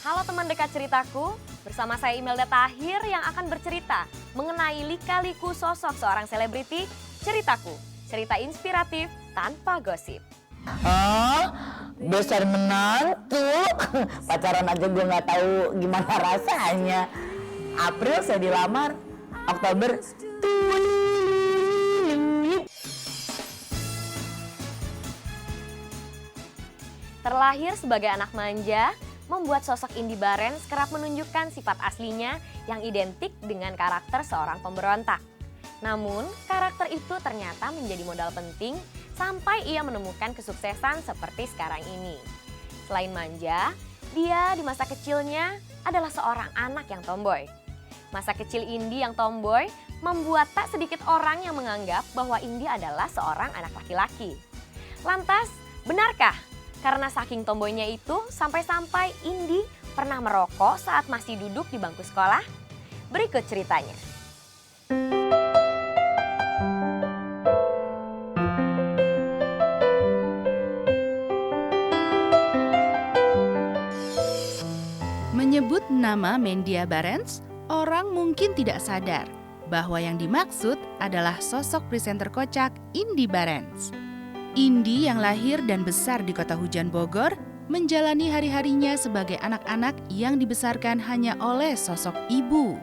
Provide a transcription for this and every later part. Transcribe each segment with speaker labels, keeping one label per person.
Speaker 1: Halo teman dekat ceritaku, bersama saya Imelda Tahir yang akan bercerita mengenai lika-liku sosok seorang selebriti Ceritaku. Cerita inspiratif tanpa gosip.
Speaker 2: Oh, besar menantu. Pacaran aja gue nggak tahu gimana rasanya. April saya dilamar, Oktober
Speaker 1: Terlahir sebagai anak manja, membuat sosok Indy Barens kerap menunjukkan sifat aslinya yang identik dengan karakter seorang pemberontak. Namun, karakter itu ternyata menjadi modal penting sampai ia menemukan kesuksesan seperti sekarang ini. Selain manja, dia di masa kecilnya adalah seorang anak yang tomboy. Masa kecil Indy yang tomboy membuat tak sedikit orang yang menganggap bahwa Indy adalah seorang anak laki-laki. Lantas, benarkah? Karena saking tomboynya itu, sampai-sampai Indy pernah merokok saat masih duduk di bangku sekolah. Berikut ceritanya.
Speaker 3: Menyebut nama Mendia Barens, orang mungkin tidak sadar bahwa yang dimaksud adalah sosok presenter kocak Indy Barens. Indy yang lahir dan besar di kota hujan Bogor, menjalani hari-harinya sebagai anak-anak yang dibesarkan hanya oleh sosok ibu.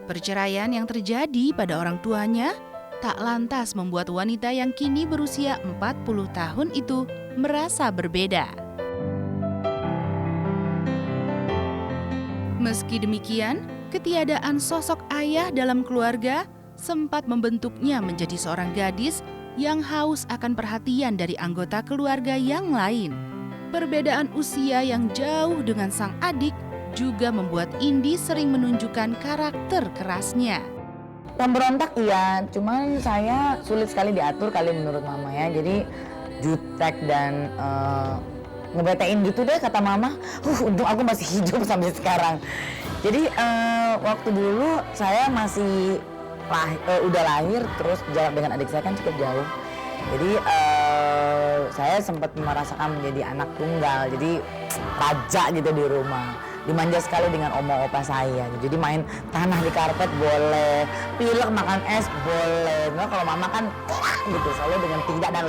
Speaker 3: Perceraian yang terjadi pada orang tuanya tak lantas membuat wanita yang kini berusia 40 tahun itu merasa berbeda. Meski demikian, ketiadaan sosok ayah dalam keluarga sempat membentuknya menjadi seorang gadis yang haus akan perhatian dari anggota keluarga yang lain. Perbedaan usia yang jauh dengan sang adik juga membuat Indy sering menunjukkan karakter kerasnya.
Speaker 2: pemberontak iya, cuman saya sulit sekali diatur kali menurut mama ya. Jadi jutek dan ngebetain gitu deh kata mama. Untung aku masih hidup sampai sekarang. Jadi waktu dulu saya masih udah lahir, terus jarak dengan adik saya kan cukup jauh. Jadi saya sempat merasakan menjadi anak tunggal, jadi raja gitu di rumah. Dimanja sekali dengan oma opa saya. Jadi main tanah di karpet boleh, pilek makan es boleh. Nah, kalau mama kan gitu selalu dengan tidak dan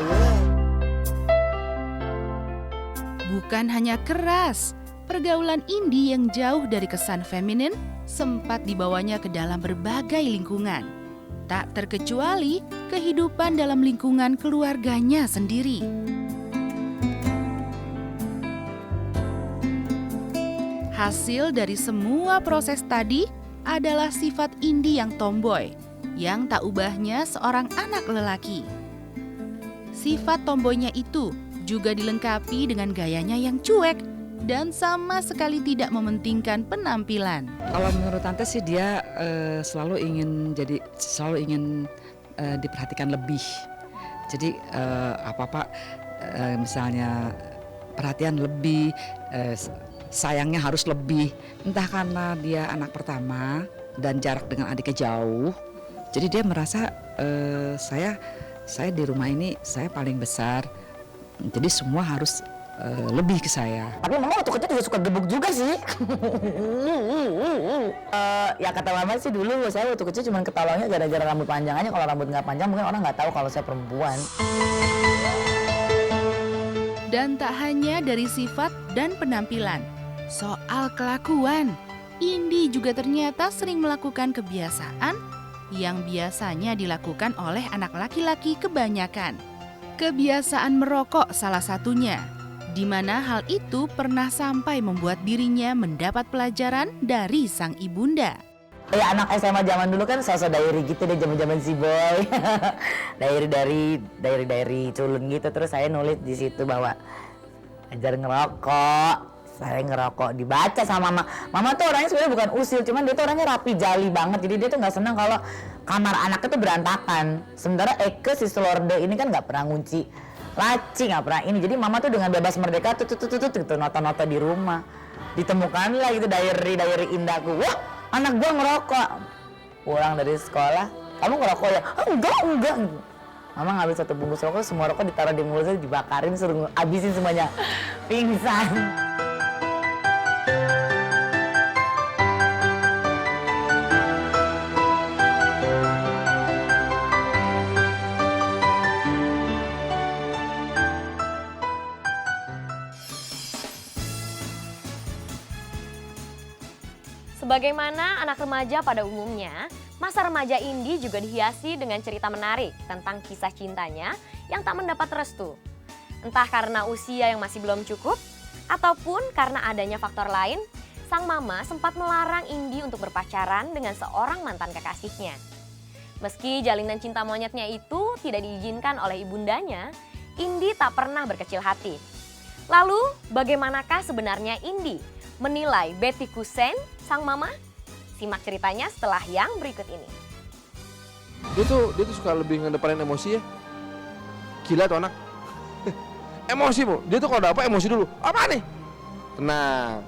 Speaker 3: Bukan hanya keras, pergaulan Indy yang jauh dari kesan feminin sempat dibawanya ke dalam berbagai lingkungan. Tak terkecuali kehidupan dalam lingkungan keluarganya sendiri. Hasil dari semua proses tadi adalah sifat Indy yang tomboy, yang tak ubahnya seorang anak lelaki. Sifat tomboynya itu juga dilengkapi dengan gayanya yang cuek dan sama sekali tidak mementingkan penampilan.
Speaker 4: Kalau menurut tante sih dia selalu ingin diperhatikan lebih. Jadi apa-apa misalnya perhatian lebih, sayangnya harus lebih. Entah karena dia anak pertama dan jarak dengan adiknya jauh. Jadi dia merasa saya di rumah ini saya paling besar. Jadi semua harus lebih ke saya.
Speaker 2: Tapi mama waktu kecil juga suka gebuk juga sih. Ya kata mama sih dulu saya waktu kecil cuma ketolongnya gara-gara rambut panjang aja. Kalau rambut nggak panjang mungkin orang nggak tahu kalau saya perempuan.
Speaker 3: Dan tak hanya dari sifat dan penampilan, soal kelakuan, Indy juga ternyata sering melakukan kebiasaan yang biasanya dilakukan oleh anak laki-laki kebanyakan. Kebiasaan merokok salah satunya, di mana hal itu pernah sampai membuat dirinya mendapat pelajaran dari sang ibunda.
Speaker 2: Ya anak SMA zaman dulu kan sosok diary gitu deh, zaman-zaman si boy. diary culun gitu, terus saya nulis di situ bahwa ajar ngerokok. Saya ngerokok dibaca sama mama. Mama tuh orangnya sebenarnya bukan usil, cuman dia tuh orangnya rapi jali banget. Jadi dia tuh nggak senang kalau kamar anaknya tuh berantakan. Sementara Eke si Selorde ini kan nggak pernah ngunci laci, nggak pernah ini. Jadi mama tuh dengan bebas merdeka tuh nota-nota di rumah. Ditemukanlah gitu diary indahku. Wah, anak gua ngerokok. Pulang dari sekolah, kamu ngerokok ya? Enggak. Mama ngambil satu bungkus rokok, semua rokok ditaruh di mulutnya, dibakarin, suruh habisin semuanya. Pingsan.
Speaker 1: Sebagaimana anak remaja pada umumnya, masa remaja Indi juga dihiasi dengan cerita menarik tentang kisah cintanya yang tak mendapat restu. Entah karena usia yang masih belum cukup, ataupun karena adanya faktor lain, sang mama sempat melarang Indi untuk berpacaran dengan seorang mantan kekasihnya. Meski jalinan cinta monyetnya itu tidak diizinkan oleh ibundanya, Indi tak pernah berkecil hati. Lalu, bagaimanakah sebenarnya Indi menilai Betty Kusen, sang mama? Simak ceritanya setelah yang berikut ini.
Speaker 5: Dia tuh suka lebih ngedepanin emosi ya. Gila tuh anak. Emosi bu, dia tuh kalau ada apa emosi dulu. Apa nih? Tenang.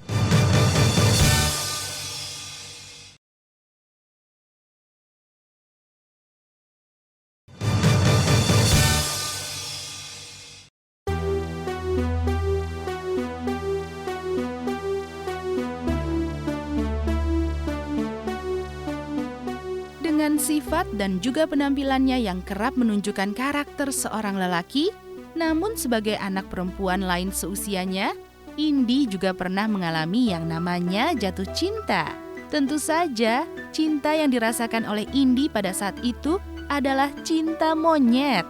Speaker 3: Dengan sifat dan juga penampilannya yang kerap menunjukkan karakter seorang lelaki, namun sebagai anak perempuan lain seusianya, Indi juga pernah mengalami yang namanya jatuh cinta. Tentu saja, cinta yang dirasakan oleh Indi pada saat itu adalah cinta monyet.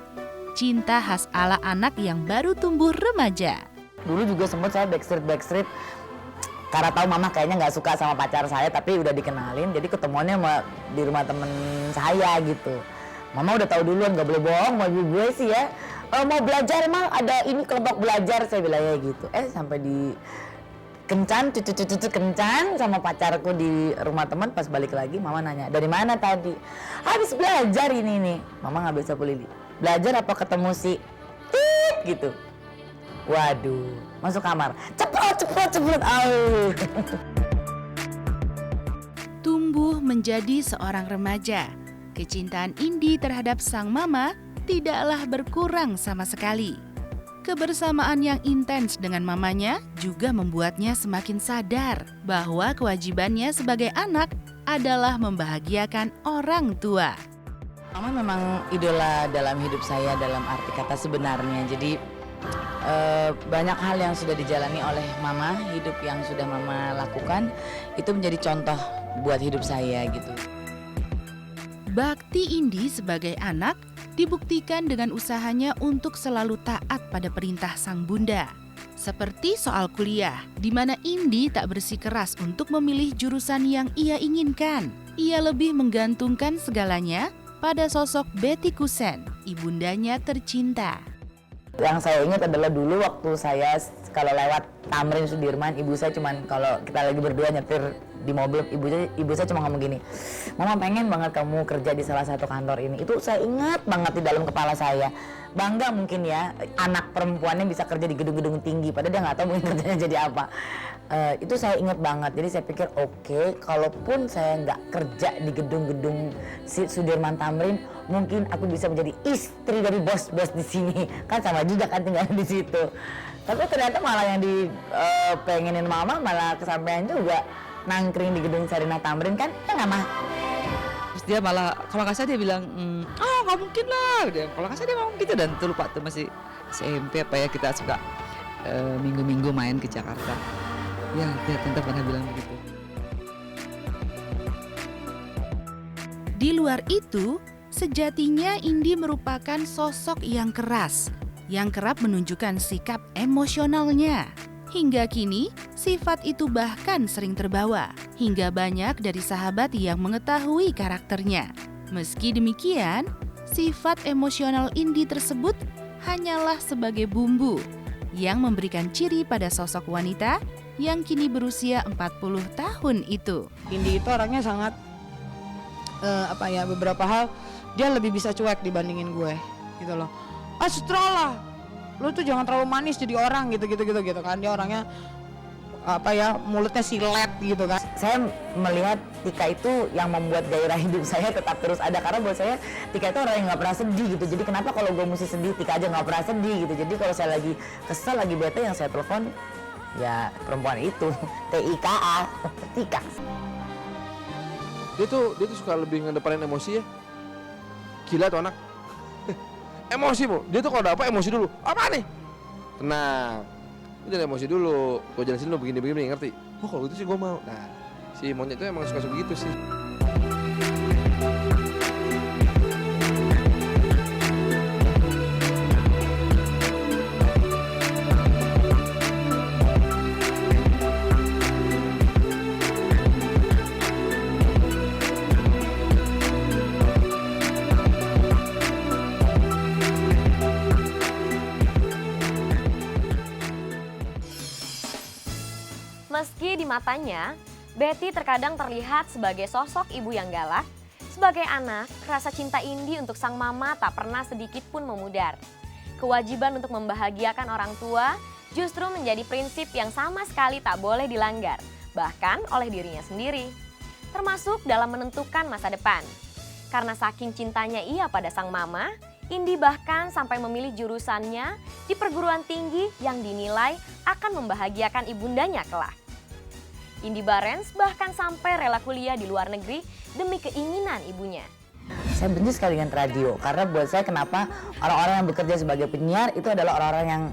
Speaker 3: Cinta khas ala anak yang baru tumbuh remaja.
Speaker 2: Dulu juga sempat saya backstreet karena tahu mama kayaknya nggak suka sama pacar saya, tapi udah dikenalin, jadi ketemuannya di rumah temen saya gitu. Mama udah tahu duluan, nggak boleh bohong sama ibu gue sih ya. Mau belajar emang ada ini kelompok belajar, saya bilangnya gitu. Sampai di kencan, cucu kencan sama pacarku di rumah teman. Pas balik lagi mama nanya, dari mana tadi? Habis belajar ini nih. Mama nggak bisa Lili. Belajar apa ketemu si Tit gitu. Waduh, masuk kamar. Cepet.
Speaker 3: Tumbuh menjadi seorang remaja, kecintaan Indi terhadap sang mama tidaklah berkurang sama sekali. Kebersamaan yang intens dengan mamanya juga membuatnya semakin sadar bahwa kewajibannya sebagai anak adalah membahagiakan orang tua.
Speaker 2: Mama memang idola dalam hidup saya dalam arti kata sebenarnya. Jadi banyak hal yang sudah dijalani oleh mama, hidup yang sudah mama lakukan itu menjadi contoh buat hidup saya gitu.
Speaker 3: Bakti Indi sebagai anak dibuktikan dengan usahanya untuk selalu taat pada perintah sang bunda. Seperti soal kuliah, di mana Indi tak bersikeras untuk memilih jurusan yang ia inginkan. Ia lebih menggantungkan segalanya pada sosok Betty Kusen, ibundanya tercinta.
Speaker 2: Yang saya ingat adalah dulu waktu saya kalau lewat Tamrin Sudirman, ibu saya cuman kalau kita lagi berdua nyetir di mobil, ibu saya cuma ngomong gini, Mama pengen banget kamu kerja di salah satu kantor ini. Itu saya ingat banget di dalam kepala saya. Bangga mungkin ya, anak perempuannya bisa kerja di gedung-gedung tinggi, padahal dia nggak tahu mungkin kerjanya jadi apa. Itu saya ingat banget. Jadi saya pikir oke, kalaupun saya nggak kerja di gedung-gedung Sudirman Tamrin, mungkin aku bisa menjadi istri dari bos-bos di sini. Kan sama juga kan tinggal di situ. Tapi ternyata malah yang pengenin mama malah kesampaian juga, nangkring di gedung Sarina Tamrin kan, ya nggak mah?
Speaker 4: Terus dia malah kalau nggak salah dia bilang, nggak mungkin lah. Kalau nggak salah dia ngomong gitu, dan tuh lupa tuh masih SMP apa ya, kita suka minggu-minggu main ke Jakarta. Ya, dia tante pernah bilang begitu.
Speaker 3: Di luar itu, sejatinya Indi merupakan sosok yang keras, yang kerap menunjukkan sikap emosionalnya. Hingga kini, sifat itu bahkan sering terbawa, hingga banyak dari sahabat yang mengetahui karakternya. Meski demikian, sifat emosional Indi tersebut hanyalah sebagai bumbu yang memberikan ciri pada sosok wanita yang kini berusia 40 tahun itu.
Speaker 6: Indi itu orangnya sangat beberapa hal dia lebih bisa cuek dibandingin gue gitu loh. Lah, lu tuh jangan terlalu manis jadi orang gitu kan. Dia orangnya mulutnya silet gitu kan.
Speaker 2: Saya melihat Tika itu yang membuat gairah hidup saya tetap terus ada, karena buat saya Tika itu orang yang nggak pernah sedih gitu. Jadi kenapa kalau gue mesti sedih, Tika aja nggak pernah sedih gitu. Jadi kalau saya lagi kesel, lagi bete, yang saya telepon ya perempuan itu, TIKA, Tika.
Speaker 5: Dia tuh suka lebih ngedepanin emosi ya. Gila tuh anak. Emosi bu, dia tuh kalau ada apa emosi dulu. Apa nih? Tenang. Lu jangan emosi dulu. Gue jelasin lu begini, ngerti? Oh kalau itu sih gue mau. Nah, Si monyet itu emang suka begitu sih.
Speaker 1: Meski di matanya, Betty terkadang terlihat sebagai sosok ibu yang galak, sebagai anak, rasa cinta Indi untuk sang mama tak pernah sedikit pun memudar. Kewajiban untuk membahagiakan orang tua justru menjadi prinsip yang sama sekali tak boleh dilanggar, bahkan oleh dirinya sendiri. Termasuk dalam menentukan masa depan. Karena saking cintanya ia pada sang mama, Indi bahkan sampai memilih jurusannya di perguruan tinggi yang dinilai akan membahagiakan ibundanya kelak. Indi Barens bahkan sampai rela kuliah di luar negeri demi keinginan ibunya.
Speaker 2: Saya benci sekali dengan radio, karena buat saya kenapa orang-orang yang bekerja sebagai penyiar itu adalah orang-orang yang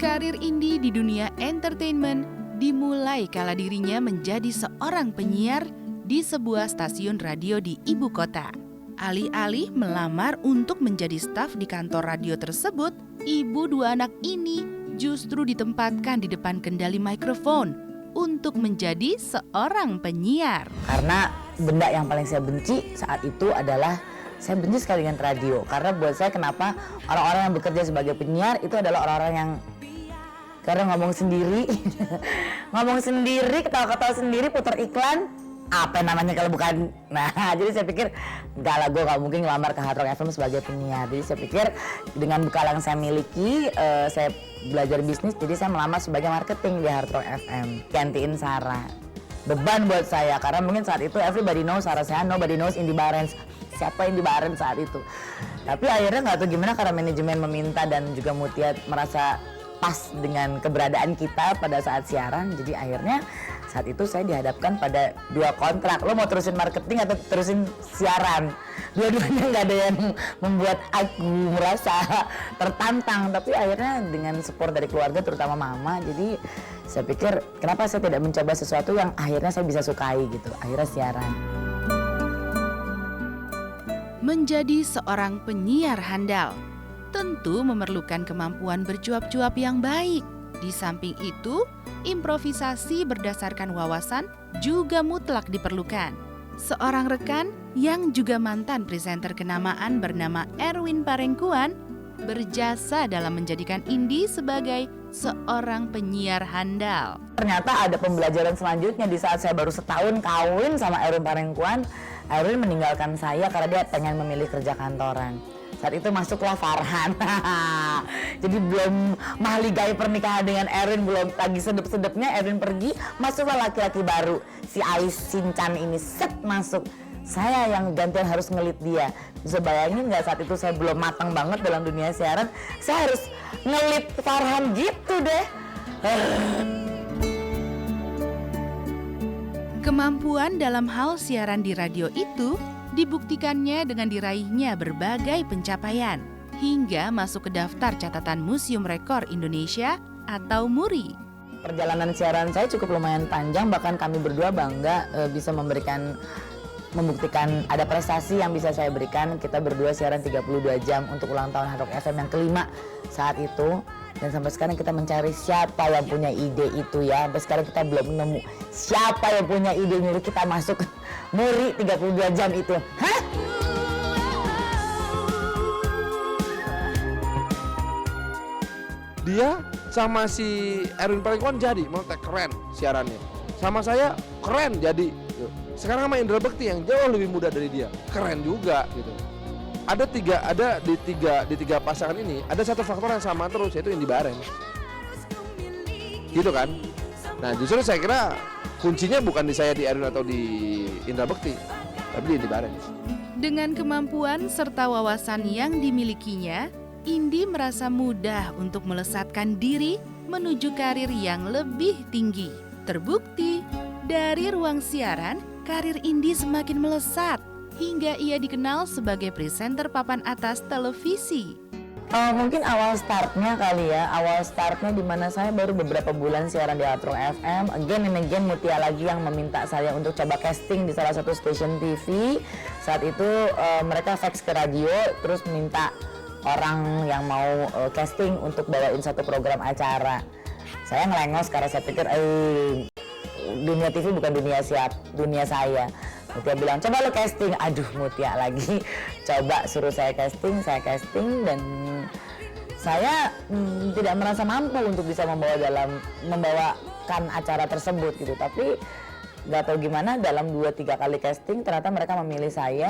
Speaker 3: Karir Indi di dunia entertainment dimulai kala dirinya menjadi seorang penyiar di sebuah stasiun radio di ibu kota. Alih-alih melamar untuk menjadi staf di kantor radio tersebut, ibu dua anak ini justru ditempatkan di depan kendali mikrofon untuk menjadi seorang penyiar.
Speaker 2: karena benda yang paling saya benci saat itu adalah saya benci sekali dengan radio, karena buat saya kenapa orang-orang yang bekerja sebagai penyiar itu adalah orang-orang yang karena ngomong sendiri, ketawa-ketawa sendiri, putar iklan, apa namanya kalau bukan. Nah, jadi saya pikir enggak lah, gue gak mungkin ngelamar ke Hard Rock FM sebagai penyiar. Jadi saya pikir dengan bekal yang saya miliki, saya belajar bisnis, jadi saya melamar sebagai marketing di Hard Rock FM. Gantiin Sarah. Beban buat saya, karena mungkin saat itu everybody knows Sarah Sechan, nobody knows Indi Barens. Siapa Indi Barens saat itu? Tapi akhirnya nggak tahu gimana karena manajemen meminta dan juga Mutia merasa pas dengan keberadaan kita pada saat siaran. Jadi akhirnya saat itu saya dihadapkan pada dua kontrak. Lo mau terusin marketing atau terusin siaran? Dua-duanya nggak ada yang membuat aku merasa tertantang. Tapi akhirnya dengan support dari keluarga terutama mama, jadi saya pikir kenapa saya tidak mencoba sesuatu yang akhirnya saya bisa sukai gitu. Akhirnya siaran.
Speaker 3: Menjadi seorang penyiar handal tentu memerlukan kemampuan bercuap-cuap yang baik. Di samping itu, improvisasi berdasarkan wawasan juga mutlak diperlukan. Seorang rekan yang juga mantan presenter kenamaan bernama Erwin Parengkuan berjasa dalam menjadikan Indi sebagai seorang penyiar handal.
Speaker 2: Ternyata ada pembelajaran selanjutnya di saat saya baru setahun kawin sama Erwin Parengkuan. Erwin meninggalkan saya karena dia pengen memilih kerja kantoran. Saat itu masuklah Farhan. Jadi belum mahligai pernikahan dengan Erwin, belum lagi sedep-sedepnya Erwin pergi, masuklah laki-laki baru. Si Ais Sincan ini set masuk. Saya yang gantian harus ngelit dia. Bisa bayangin nggak saat itu saya belum matang banget dalam dunia siaran, saya harus ngelit Farhan gitu deh.
Speaker 3: Kemampuan dalam hal siaran di radio itu dibuktikannya dengan diraihnya berbagai pencapaian hingga masuk ke daftar catatan Museum Rekor Indonesia atau MURI.
Speaker 2: Perjalanan siaran saya cukup lumayan panjang, bahkan kami berdua bangga bisa membuktikan ada prestasi yang bisa saya berikan. Kita berdua siaran 32 jam untuk ulang tahun Hard Rock FM yang kelima saat itu. Dan sampai sekarang kita mencari siapa yang punya ide itu ya. Sampai sekarang kita belum nemu siapa yang punya ide nyuruh kita masuk MURI 32 jam itu. Hah?
Speaker 5: Dia sama si Erwin Parengkuan jadi, menurut saya keren siarannya. Sama saya keren jadi. Sekarang sama Indra Bekti yang jauh lebih muda dari dia, keren juga gitu. Ada di tiga pasangan ini ada satu faktor yang sama terus, yaitu Indi Barens. Gitu kan? Nah justru saya kira kuncinya bukan di saya, di Erwin atau di Indra Bekti, tapi di Indi Barens.
Speaker 3: Dengan kemampuan serta wawasan yang dimilikinya, Indi merasa mudah untuk melesatkan diri menuju karir yang lebih tinggi. Terbukti, dari ruang siaran, karir Indi semakin melesat hingga ia dikenal sebagai presenter papan atas televisi.
Speaker 2: Mungkin awal startnya kali ya, awal startnya dimana saya baru beberapa bulan siaran di Atro FM. Again and again Mutia lagi yang meminta saya untuk coba casting di salah satu stasiun TV. Saat itu mereka fax ke radio, terus minta orang yang mau casting untuk bawain satu program acara. Saya ngelengos karena saya pikir dunia TV bukan dunia saya. Mutia bilang, coba lo casting. Aduh, Mutia lagi. Coba suruh saya casting dan saya tidak merasa mampu untuk bisa membawakan acara tersebut gitu. Tapi nggak tahu gimana dalam 2-3 kali casting ternyata mereka memilih saya.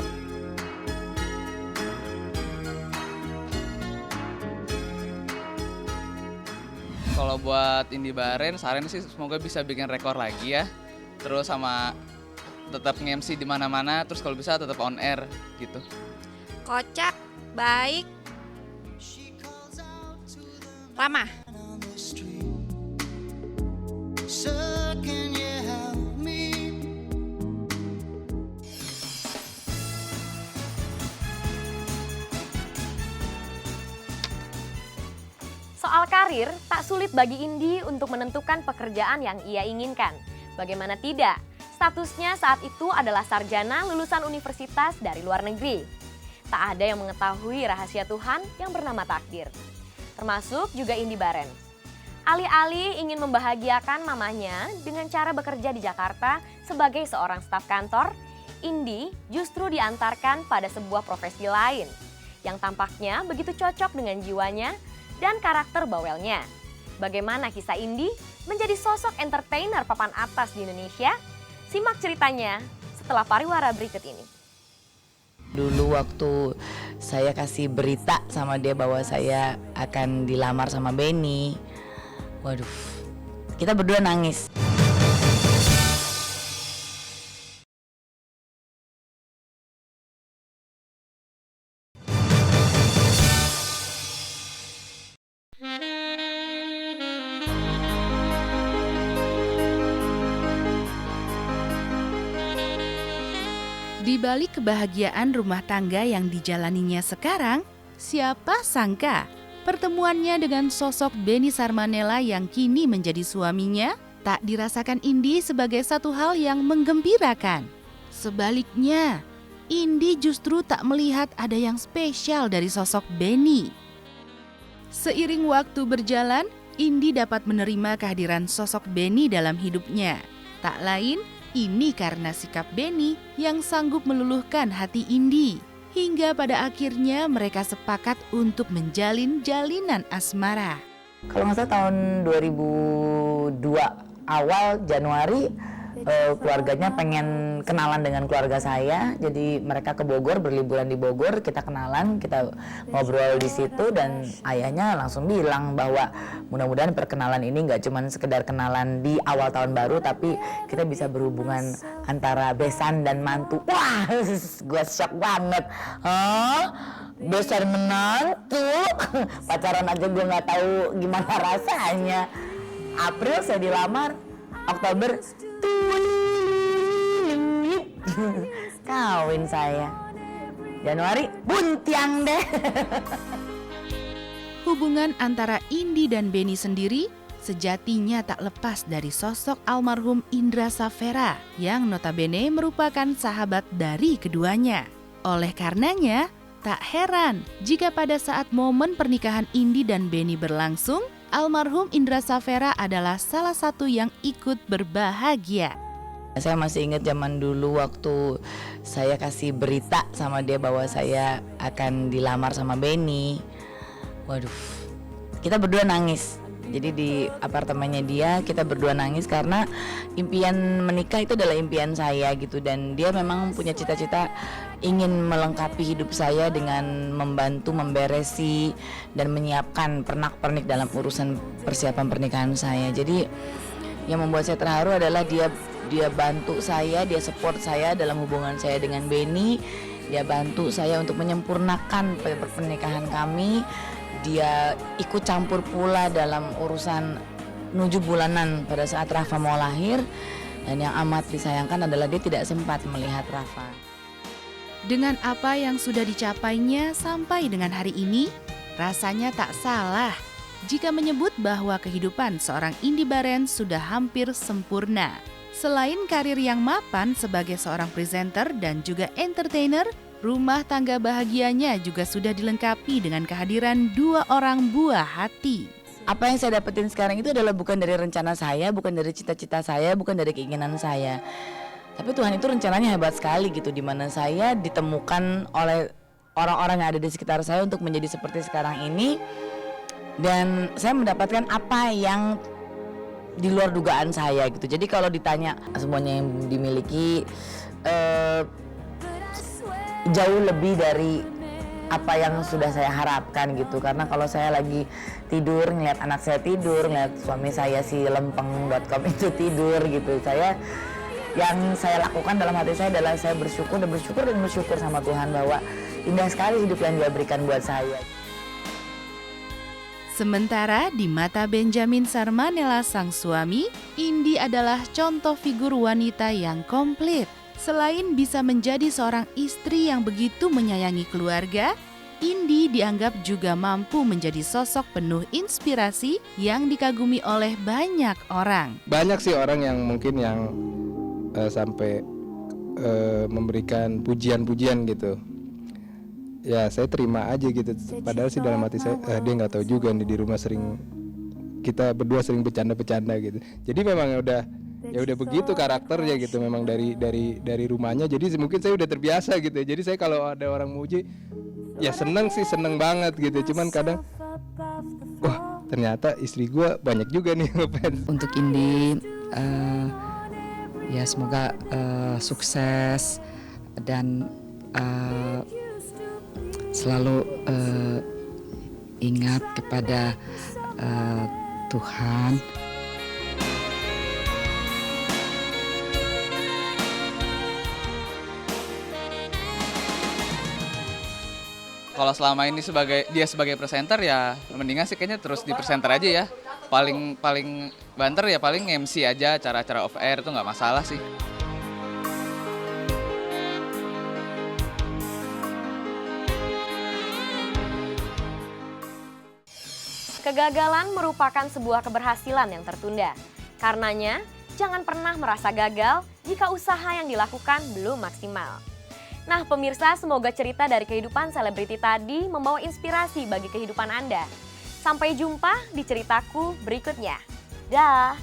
Speaker 7: Kalau buat Indi Barens, saran sih semoga bisa bikin rekor lagi ya. Terus sama tetap nge-MC di mana-mana, terus kalau bisa tetap on air gitu.
Speaker 8: Kocak, baik, ramah.
Speaker 1: Soal karir, tak sulit bagi Indi untuk menentukan pekerjaan yang ia inginkan. Bagaimana tidak? Statusnya saat itu adalah sarjana lulusan universitas dari luar negeri. Tak ada yang mengetahui rahasia Tuhan yang bernama takdir. Termasuk juga Indi Barens. Alih-alih ingin membahagiakan mamanya dengan cara bekerja di Jakarta sebagai seorang staf kantor, Indi justru diantarkan pada sebuah profesi lain yang tampaknya begitu cocok dengan jiwanya dan karakter bawelnya. Bagaimana kisah Indi menjadi sosok entertainer papan atas di Indonesia? Simak ceritanya setelah pariwara berikut ini.
Speaker 2: Dulu waktu saya kasih berita sama dia bahwa saya akan dilamar sama Benny, waduh, kita berdua nangis.
Speaker 3: Di balik kebahagiaan rumah tangga yang dijalaninya sekarang, siapa sangka pertemuannya dengan sosok Benny Sarmanella yang kini menjadi suaminya tak dirasakan Indi sebagai satu hal yang menggembirakan. Sebaliknya, Indi justru tak melihat ada yang spesial dari sosok Benny. Seiring waktu berjalan, Indi dapat menerima kehadiran sosok Benny dalam hidupnya. Tak lain, ini karena sikap Benny yang sanggup meluluhkan hati Indi. Hingga pada akhirnya mereka sepakat untuk menjalin jalinan asmara.
Speaker 2: Kalau nggak salah tahun 2002 awal Januari, keluarganya pengen kenalan dengan keluarga saya. Jadi mereka ke Bogor, berliburan di Bogor, kita kenalan, kita ngobrol di situ dan ayahnya langsung bilang bahwa mudah-mudahan perkenalan ini nggak cuma sekedar kenalan di awal tahun baru, tapi kita bisa berhubungan antara besan dan mantu. Wah, gue shock banget. Besan menantu, pacaran aja gue nggak tahu gimana rasanya. April saya dilamar, Oktober kawin saya. Januari buntiang deh.
Speaker 3: Hubungan antara Indi dan Benny sendiri sejatinya tak lepas dari sosok almarhum Indra Safera yang notabene merupakan sahabat dari keduanya. Oleh karenanya, tak heran jika pada saat momen pernikahan Indi dan Benny berlangsung, almarhum Indra Safera adalah salah satu yang ikut berbahagia.
Speaker 2: Saya masih ingat zaman dulu waktu saya kasih berita sama dia bahwa saya akan dilamar sama Benny. Waduh, kita berdua nangis. Jadi di apartemennya dia kita berdua nangis karena impian menikah itu adalah impian saya gitu. Dan dia memang punya cita-cita ingin melengkapi hidup saya dengan membantu memberesi dan menyiapkan pernak-pernik dalam urusan persiapan pernikahan saya. Jadi yang membuat saya terharu adalah dia bantu saya, dia support saya dalam hubungan saya dengan Benny. Dia bantu saya untuk menyempurnakan pernikahan kami. Dia ikut campur pula dalam urusan menuju bulanan pada saat Rafa mau lahir, dan yang amat disayangkan adalah dia tidak sempat melihat Rafa.
Speaker 3: Dengan apa yang sudah dicapainya sampai dengan hari ini, rasanya tak salah jika menyebut bahwa kehidupan seorang Indy Barens sudah hampir sempurna. Selain karir yang mapan sebagai seorang presenter dan juga entertainer, rumah tangga bahagianya juga sudah dilengkapi dengan kehadiran 2 orang buah hati.
Speaker 2: Apa yang saya dapetin sekarang itu adalah bukan dari rencana saya, bukan dari cita-cita saya, bukan dari keinginan saya. Tapi Tuhan itu rencananya hebat sekali gitu, di mana saya ditemukan oleh orang-orang yang ada di sekitar saya untuk menjadi seperti sekarang ini. Dan saya mendapatkan apa yang di luar dugaan saya gitu. Jadi kalau ditanya semuanya yang dimiliki jauh lebih dari apa yang sudah saya harapkan gitu. Karena kalau saya lagi tidur ngeliat anak saya tidur, ngeliat suami saya si lempeng.com itu tidur gitu, yang saya lakukan dalam hati saya adalah saya bersyukur sama Tuhan bahwa indah sekali hidup yang Dia berikan buat saya.
Speaker 3: Sementara di mata Benjamin Sarmanella sang suami, Indy adalah contoh figur wanita yang komplit. Selain bisa menjadi seorang istri yang begitu menyayangi keluarga, Indy dianggap juga mampu menjadi sosok penuh inspirasi yang dikagumi oleh banyak orang.
Speaker 9: Banyak sih orang yang mungkin yang sampai memberikan pujian-pujian gitu. Ya saya terima aja gitu. Padahal sih dalam hati saya dia nggak tahu juga nih, di rumah kita berdua sering bercanda-bercanda gitu. Jadi memang udah begitu karakternya gitu, memang dari rumahnya. Jadi mungkin saya udah terbiasa gitu. Jadi saya kalau ada orang muji ya seneng banget gitu. Cuman kadang wah ternyata istri gue banyak juga nih ngefans.
Speaker 4: Untuk Indy ya semoga sukses dan selalu ingat kepada Tuhan.
Speaker 7: Kalau selama ini dia sebagai presenter ya mendingan sih kayaknya terus di presenter aja ya. Paling banter ya paling MC aja, acara-acara off air itu nggak masalah sih.
Speaker 1: Kegagalan merupakan sebuah keberhasilan yang tertunda. Karenanya, jangan pernah merasa gagal jika usaha yang dilakukan belum maksimal. Nah pemirsa, semoga cerita dari kehidupan selebriti tadi membawa inspirasi bagi kehidupan Anda. Sampai jumpa di ceritaku berikutnya. Dah.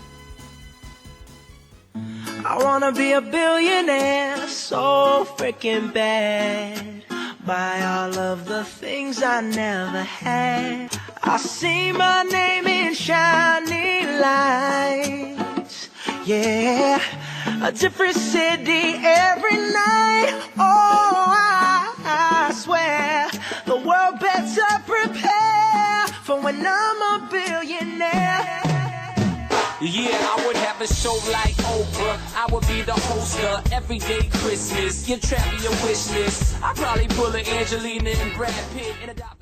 Speaker 10: I wanna be a billionaire, so freaking bad. Buy all of the things I never had. I see my name in shining lights. Yeah, a different city every night. Oh, I swear the world better prepare for when I'm a billionaire.
Speaker 11: Yeah, I would have a show like Oprah. I would be the host of Everyday Christmas. Give Travis your wish list. I'd probably pull an Angelina and Brad Pitt and adopt